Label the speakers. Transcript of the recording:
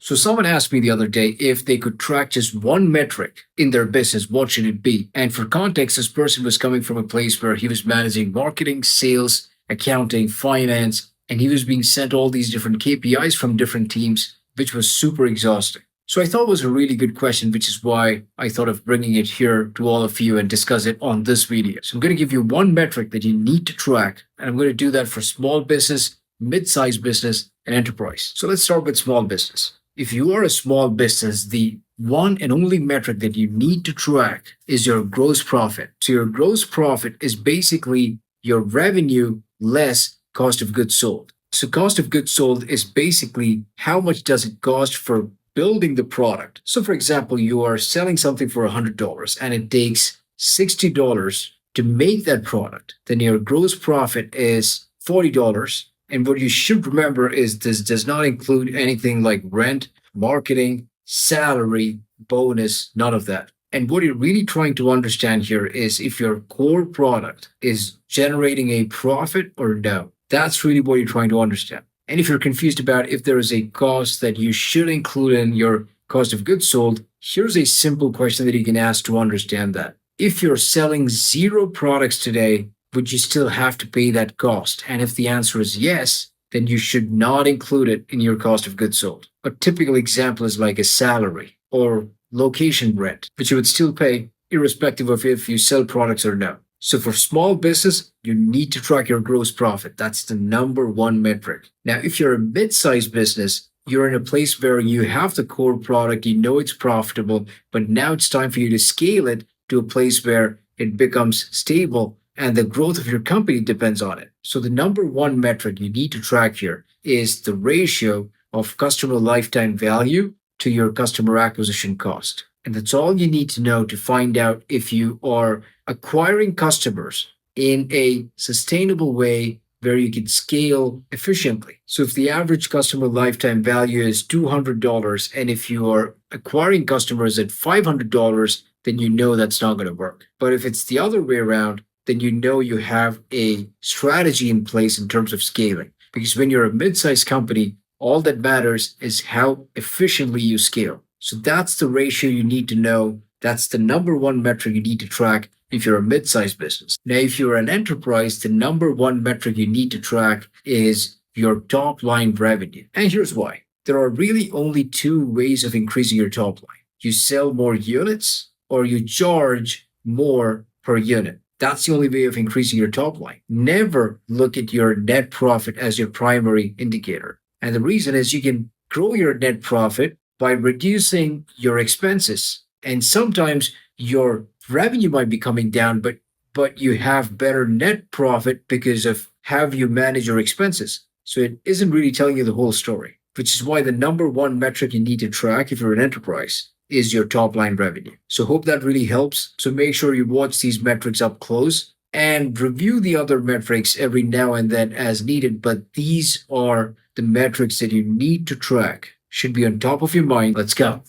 Speaker 1: So someone asked me the other day if they could track just one metric in their business, what should it be? And for context, this person was coming from a place where he was managing marketing, sales, accounting, finance, and he was being sent all these different KPIs from different teams, which was super exhausting. So I thought it was a really good question, which is why I thought of bringing it here to all of you and discuss it on this video. So I'm going to give you one metric that you need to track, and I'm going to do that for small business, mid-sized business, and enterprise. So let's start with small business. If you are a small business, the one and only metric that you need to track is your gross profit. So your gross profit is basically your revenue less cost of goods sold. So cost of goods sold is basically how much does it cost for building the product. So for example, you are selling something for $100 and it takes $60 to make that product. Then your gross profit is $40. And what you should remember is this does not include anything like rent, marketing, salary, bonus, none of that. And what you're really trying to understand here is if your core product is generating a profit or no. That's really what you're trying to understand. And if you're confused about if there is a cost that you should include in your cost of goods sold, here's a simple question that you can ask to understand that. If you're selling 0 products today, would you still have to pay that cost? And if the answer is yes, then you should not include it in your cost of goods sold. A typical example is like a salary or location rent, which you would still pay irrespective of if you sell products or no. So for small business, you need to track your gross profit. That's the number one metric. Now, if you're a mid-sized business, you're in a place where you have the core product, you know it's profitable, but now it's time for you to scale it to a place where it becomes stable and the growth of your company depends on it. So the number one metric you need to track here is the ratio of customer lifetime value to your customer acquisition cost. And that's all you need to know to find out if you are acquiring customers in a sustainable way where you can scale efficiently. So if the average customer lifetime value is $200, and if you are acquiring customers at $500, then you know that's not going to work. But if it's the other way around, then you know you have a strategy in place in terms of scaling. Because when you're a mid-sized company, all that matters is how efficiently you scale. So that's the ratio you need to know. That's the number one metric you need to track if you're a mid-sized business. Now, if you're an enterprise, the number one metric you need to track is your top line revenue. And here's why. There are really only 2 ways of increasing your top line. You sell more units or you charge more per unit. That's the only way of increasing your top line. Never look at your net profit as your primary indicator. And the reason is you can grow your net profit by reducing your expenses. And sometimes your revenue might be coming down, but you have better net profit because of how you manage your expenses. So it isn't really telling you the whole story, which is why the number one metric you need to track if you're an enterprise is your top line revenue. So hope that really helps. So make sure you watch these metrics up close and review the other metrics every now and then as needed. But these are the metrics that you need to track. Should be on top of your mind. Let's go.